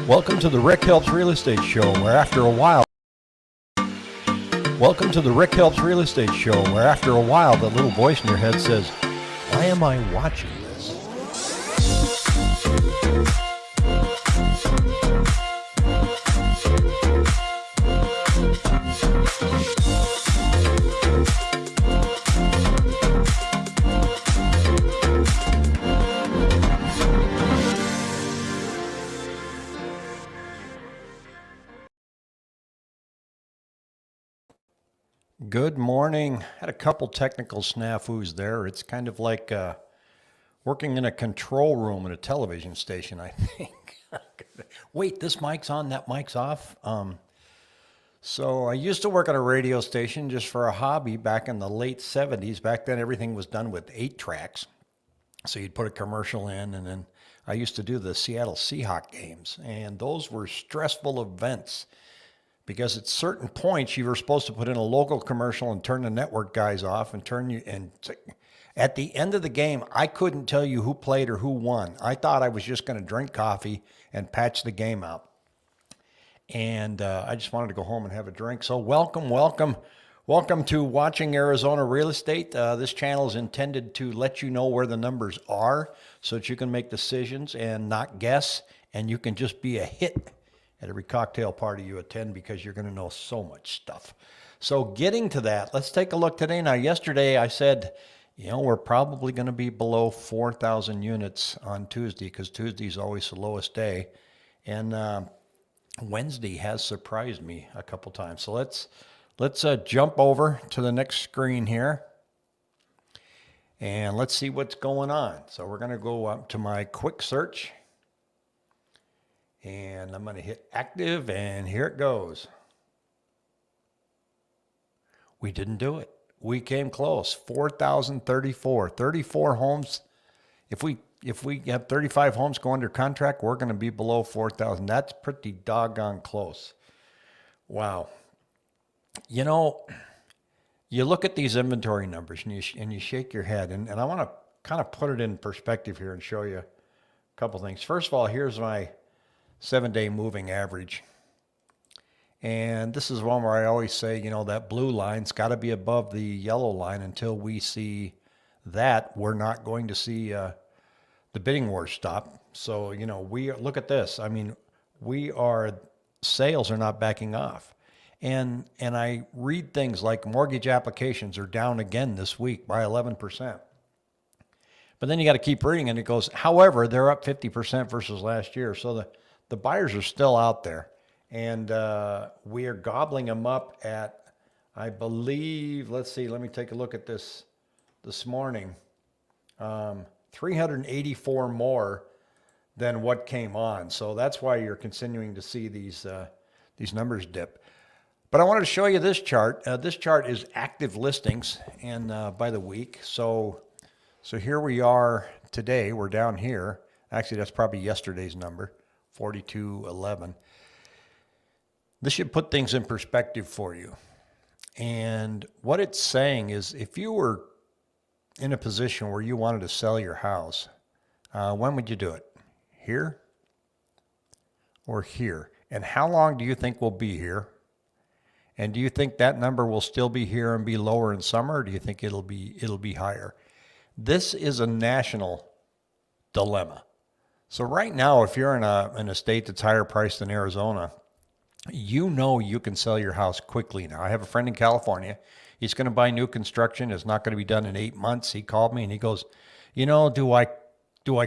Welcome to the Rick Helps Real Estate Show, where after a while, the little voice in your head says, why am I watching this? Good morning. Had a couple technical snafus there. It's kind of like working in a control room at a television station, I think. Wait, this mic's on, that mic's off. So I used to work at a radio station just for a hobby back in the late 70s. Back then, everything was done with 8 tracks. So you'd put a commercial in, and then I used to do the Seattle Seahawks games, and those were stressful events. Because at certain points you were supposed to put in a local commercial and turn the network guys off and at the end of the game, I couldn't tell you who played or who won. I thought I was just going to drink coffee and patch the game out. And I just wanted to go home and have a drink. So welcome to Watching Arizona Real Estate. This channel is intended to let you know where the numbers are so that you can make decisions and not guess, and you can just be a hit at every cocktail party you attend because you're going to know so much stuff. So getting to that, let's take a look today. Now, yesterday I said, we're probably going to be below 4,000 units on Tuesday because Tuesday is always the lowest day. And Wednesday has surprised me a couple times. So let's jump over to the next screen here. And let's see what's going on. So we're going to go up to my quick search. And I'm going to hit active, and here it goes. We didn't do it. We came close. 4,034. 34 homes. If we have 35 homes go under contract, we're going to be below 4,000. That's pretty doggone close. Wow. You look at these inventory numbers and you shake your head. And I want to kind of put it in perspective here and show you a couple things. First of all, here's my 7-day moving average. And this is one where I always say, that blue line's got to be above the yellow line. Until we see that, we're not going to see the bidding war stop. So, look at this. I mean, sales are not backing off. And I read things like mortgage applications are down again this week by 11%. But then you got to keep reading, and it goes, however, they're up 50% versus last year. So the buyers are still out there, and we are gobbling them up at, I believe, let's see, let me take a look at this morning, 384 more than what came on. So that's why you're continuing to see these numbers dip. But I wanted to show you this chart. This chart is active listings and by the week. So here we are today. We're down here. Actually, that's probably yesterday's number. 4211. This should put things in perspective for you. And what it's saying is, if you were in a position where you wanted to sell your house, when would you do it? Here or here? And how long do you think we'll be here? And do you think that number will still be here and be lower in summer, or do you think it'll be higher? This is a national dilemma. So right now, if you're in a state that's higher priced than Arizona, you can sell your house quickly now. I have a friend in California. He's going to buy new construction. It's not going to be done in 8 months. He called me and he goes, do I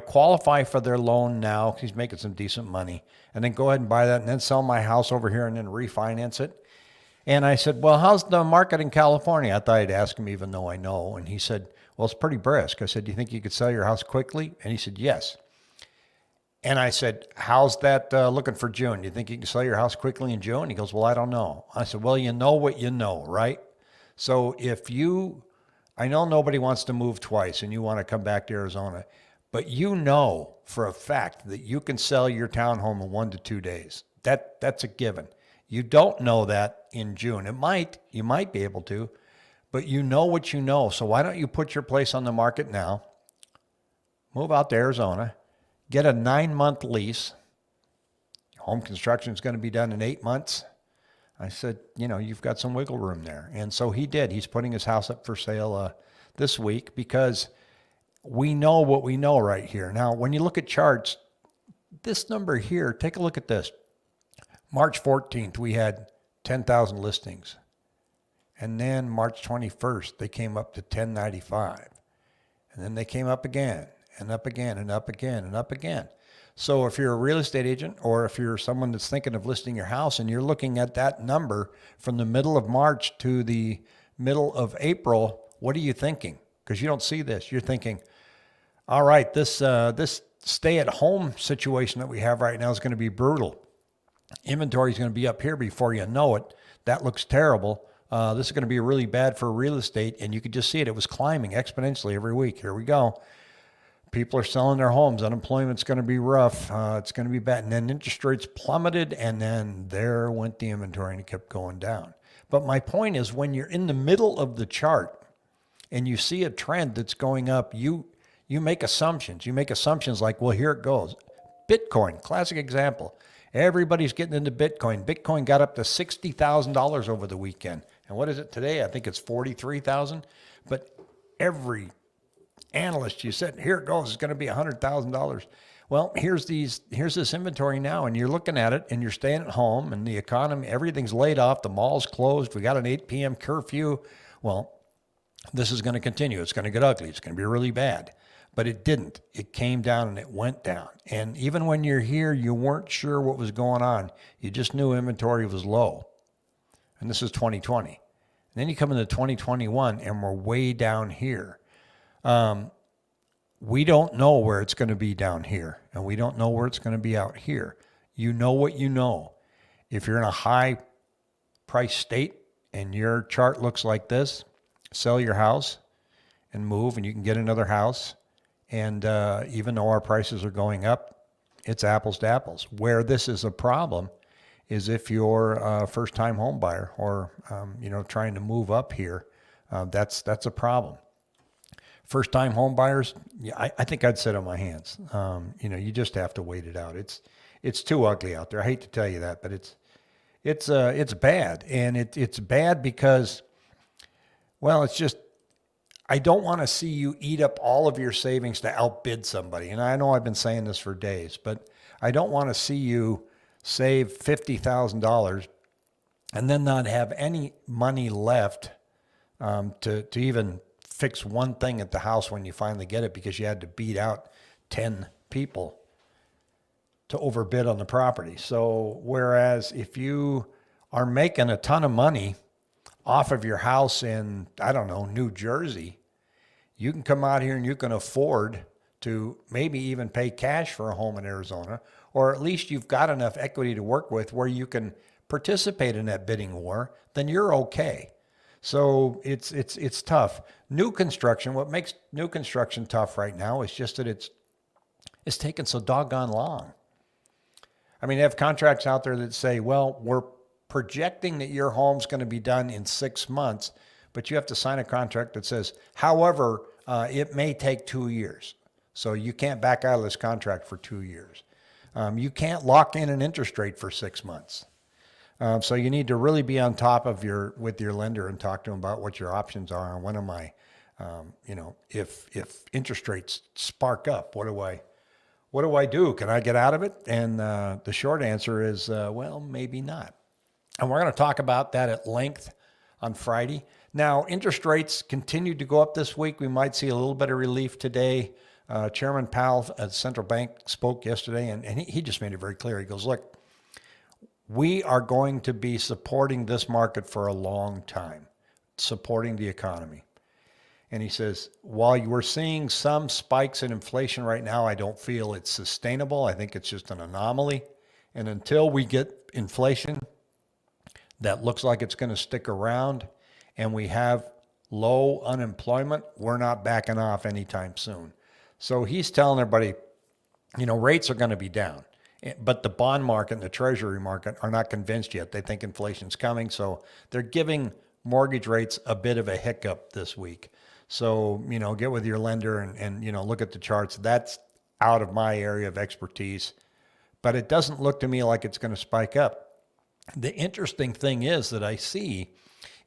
qualify for their loan now? He's making some decent money. And then go ahead and buy that and then sell my house over here and then refinance it. And I said, well, how's the market in California? I thought I'd ask him even though I know. And he said, well, it's pretty brisk. I said, do you think you could sell your house quickly? And he said, yes. And I said, how's that looking for June? Do you think you can sell your house quickly in June? He goes, well, I don't know. I said, well, you know what you know, right? So I know nobody wants to move twice and you want to come back to Arizona, but for a fact that you can sell your townhome in 1 to 2 days. That's a given. You don't know that in June. You might be able to, but you know what you know. So why don't you put your place on the market now, move out to Arizona, get a 9-month lease, home construction is going to be done in 8 months. I said, you've got some wiggle room there. And so he did. He's putting his house up for sale this week because we know what we know right here. Now, when you look at charts, this number here, take a look at this. March 14th, we had 10,000 listings. And then March 21st, they came up to 1095. And then they came up again and up again and up again and up again. So if you're a real estate agent or if you're someone that's thinking of listing your house and you're looking at that number from the middle of March to the middle of April, what are you thinking? Because you don't see this. You're thinking, all right, this stay-at-home situation that we have right now is going to be brutal. Inventory is going to be up here before you know it. That looks terrible. This is going to be really bad for real estate, and you could just see it. It was climbing exponentially every week. Here we go. People are selling their homes. Unemployment's going to be rough. It's going to be bad. And then interest rates plummeted, and then there went the inventory, and it kept going down. But my point is, when you're in the middle of the chart and you see a trend that's going up, you make assumptions. You make assumptions like, well, here it goes. Bitcoin, classic example. Everybody's getting into Bitcoin. Bitcoin got up to $60,000 over the weekend. And what is it today? I think it's 43,000. But every analyst, you said, here it goes, it's going to be $100,000. Well, here's this inventory now, and you're looking at it, and you're staying at home, and the economy, everything's laid off, the mall's closed, we got an 8 p.m. curfew. Well, this is going to continue. It's going to get ugly. It's going to be really bad. But it didn't. It came down and it went down. And even when you're here, you weren't sure what was going on. You just knew inventory was low. And this is 2020. And then you come into 2021 and we're way down here. We don't know where it's going to be down here. And we don't know where it's going to be out here. You know what you know. If you're in a high price state and your chart looks like this, sell your house and move, and you can get another house. And even though our prices are going up, it's apples to apples. Where this is a problem is if you're a first-time home buyer or trying to move up here, that's a problem. First-time home buyers, I think I'd sit on my hands. You just have to wait it out. It's too ugly out there. I hate to tell you that, but it's bad, and it's bad because, well, it's just. I don't want to see you eat up all of your savings to outbid somebody. And I know I've been saying this for days, but I don't want to see you save $50,000 and then not have any money left to even fix one thing at the house when you finally get it because you had to beat out 10 people to overbid on the property. So whereas if you are making a ton of money off of your house in, I don't know, New Jersey, you can come out here and you can afford to maybe even pay cash for a home in Arizona, or at least you've got enough equity to work with where you can participate in that bidding war, then you're okay. So it's tough. New construction, what makes new construction tough right now is just that it's taken so doggone long. I mean, they have contracts out there that say, well, we're projecting that your home's going to be done in 6 months, but you have to sign a contract that says, however, it may take 2 years. So you can't back out of this contract for 2 years. You can't lock in an interest rate for 6 months. So you need to really be on top of with your lender and talk to them about what your options are and when am I, if interest rates spark up, what do I do? Can I get out of it? And the short answer is, well, maybe not. And we're going to talk about that at length on Friday. Now, interest rates continued to go up this week. We might see a little bit of relief today. Chairman Powell at the central bank spoke yesterday, and he just made it very clear. He goes, look, we are going to be supporting this market for a long time, supporting the economy. And he says, while we're seeing some spikes in inflation right now, I don't feel it's sustainable. I think it's just an anomaly. And until we get inflation that looks like it's going to stick around and we have low unemployment, we're not backing off anytime soon. So he's telling everybody, rates are going to be down. But the bond market and the treasury market are not convinced yet. They think inflation's coming. So they're giving mortgage rates a bit of a hiccup this week. So, get with your lender and look at the charts. That's out of my area of expertise. but it doesn't look to me like it's going to spike up. The interesting thing is that I see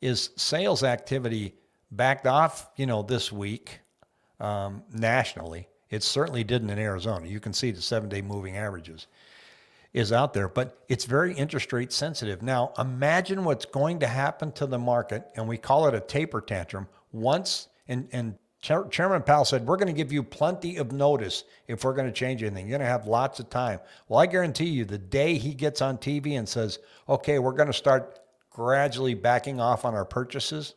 is sales activity backed off, this week nationally. It certainly didn't in Arizona. You can see the 7-day moving averages is out there, but it's very interest rate sensitive. Now, imagine what's going to happen to the market, and we call it a taper tantrum. And Chairman Powell said, we're going to give you plenty of notice if we're going to change anything. You're going to have lots of time. Well, I guarantee you the day he gets on TV and says, okay, we're going to start gradually backing off on our purchases,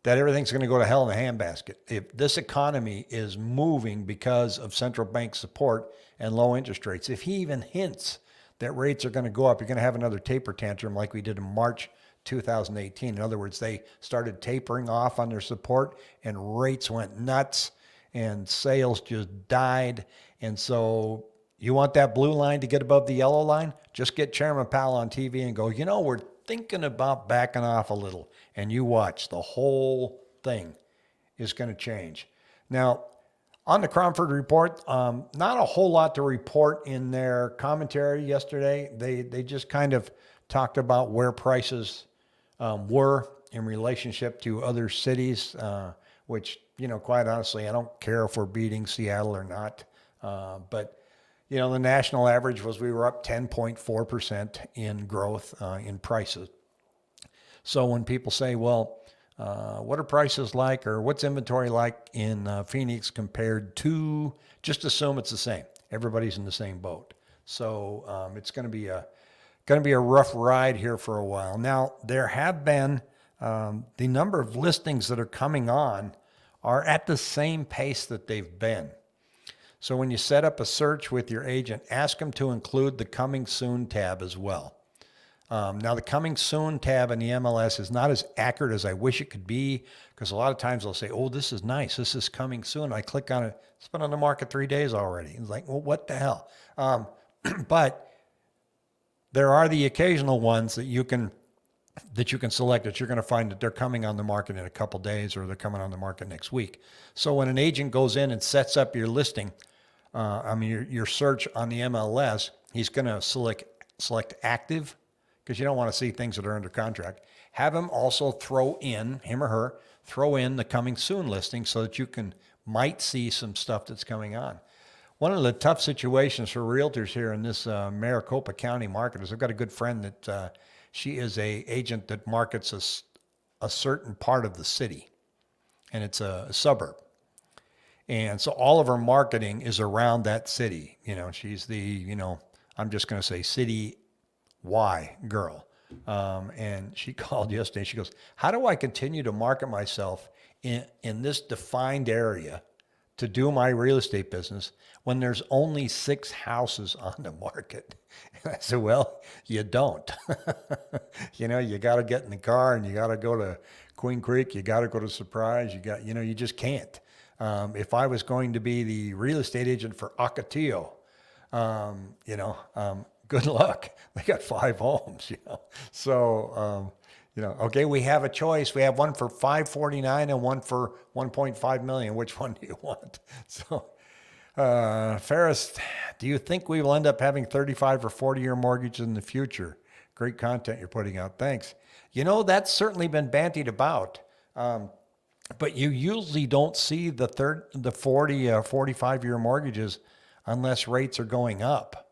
that everything's going to go to hell in a handbasket. If this economy is moving because of central bank support and low interest rates, if he even hints that rates are going to go up, you're going to have another taper tantrum like we did in March 2018. In other words, they started tapering off on their support and rates went nuts and sales just died. And so you want that blue line to get above the yellow line? Just get Chairman Powell on TV and go, we're thinking about backing off a little, and you watch, the whole thing is going to change. Now, on the Cromford report, not a whole lot to report in their commentary yesterday. They just kind of talked about where prices were in relationship to other cities, which, quite honestly, I don't care if we're beating Seattle or not. But the national average was we were up 10.4% in growth in prices. So when people say, well, what are prices like, or what's inventory like in Phoenix compared to, just assume it's the same. Everybody's in the same boat. So it's going to be a rough ride here for a while. Now, there have been the number of listings that are coming on are at the same pace that they've been. So when you set up a search with your agent, ask them to include the Coming Soon tab as well. Now, the Coming Soon tab in the MLS is not as accurate as I wish it could be, because a lot of times they'll say, oh, this is nice, this is coming soon. I click on it, it's been on the market 3 days already. It's like, well, what the hell? But there are the occasional ones that you can select that you're going to find that they're coming on the market in a couple days, or they're coming on the market next week. So when an agent goes in and sets up your listing, your search on the MLS, he's going to select active, because you don't want to see things that are under contract. Have him also him or her throw in the Coming Soon listing so that you might see some stuff that's coming on. One of the tough situations for realtors here in this Maricopa County market is I've got a good friend that she is a agent that markets a certain part of the city, and it's a suburb. And so all of her marketing is around that city. She's the, I'm just going to say city Y girl. And she called yesterday. She goes, how do I continue to market myself in this defined area to do my real estate business when there's only 6 houses on the market? And I said, well, you don't. You got to get in the car and you got to go to Queen Creek. You got to go to Surprise. You just can't. If I was going to be the real estate agent for Ocotillo, good luck. They got 5 homes, So, okay, we have a choice. We have one for $549 and one for $1.5 million. Which one do you want? So, Ferris, do you think we will end up having 35 or 40-year mortgages in the future? Great content you're putting out. Thanks. That's certainly been bandied about. But you usually don't see the 40, 45-year mortgages unless rates are going up.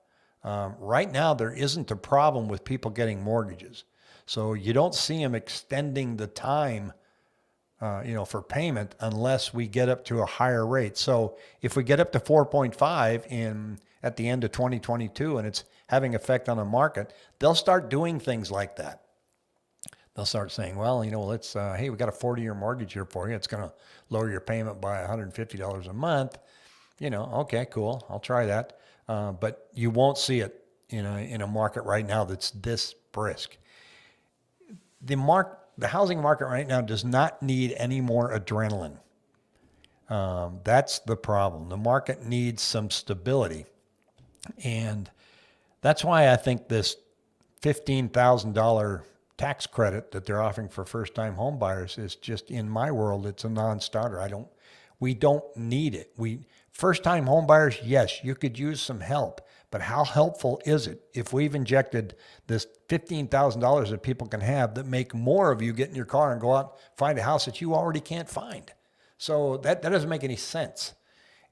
Right now, there isn't a problem with people getting mortgages. So you don't see them extending the time, for payment unless we get up to a higher rate. So if we get up to 4.5 at the end of 2022 and it's having effect on the market, they'll start doing things like that. They'll start saying, well, let's, hey, we got a 40-year mortgage here for you. It's going to lower your payment by $150 a month. Okay, cool. I'll try that. But you won't see it in a market right now that's this brisk. The housing market right now does not need any more adrenaline. That's the problem. The market needs some stability. And that's why I think this $15,000 tax credit that they're offering for first-time home buyers is just, in my world, it's a non-starter. We don't need it. First-time home buyers, yes, you could use some help, but how helpful is it if we've injected this $15,000 that people can have that make more of you get in your car and go out find a house that you already can't find? So that doesn't make any sense.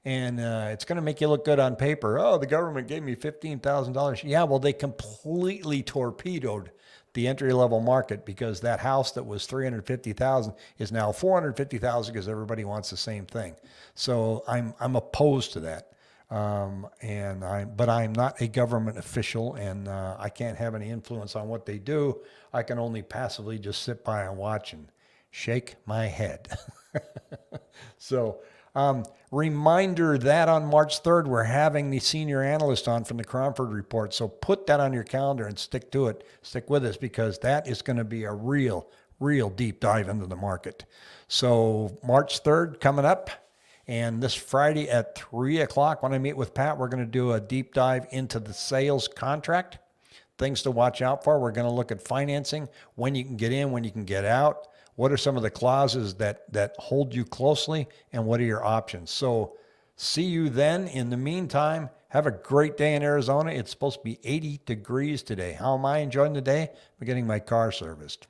And it's going to make you look good on paper. Oh, the government gave me $15,000. Yeah, well, they completely torpedoed the entry-level market because that house that was $350,000 is now $450,000 because everybody wants the same thing. So I'm opposed to that. But I'm not a government official, and I can't have any influence on what they do. I can only passively just sit by and watch and shake my head. So, reminder that on March 3rd, we're having the senior analyst on from the Cromford Report. So put that on your calendar and stick to it. Stick with us because that is going to be a real deep dive into the market. So March 3rd coming up. And this Friday at 3 o'clock when I meet with Pat, we're going to do a deep dive into the sales contract. Things to watch out for. We're going to look at financing, when you can get in, when you can get out. What are some of the clauses that hold you closely, and what are your options? So see you then. In the meantime, have a great day in Arizona. It's supposed to be 80 degrees today. How am I enjoying the day? I'm getting my car serviced.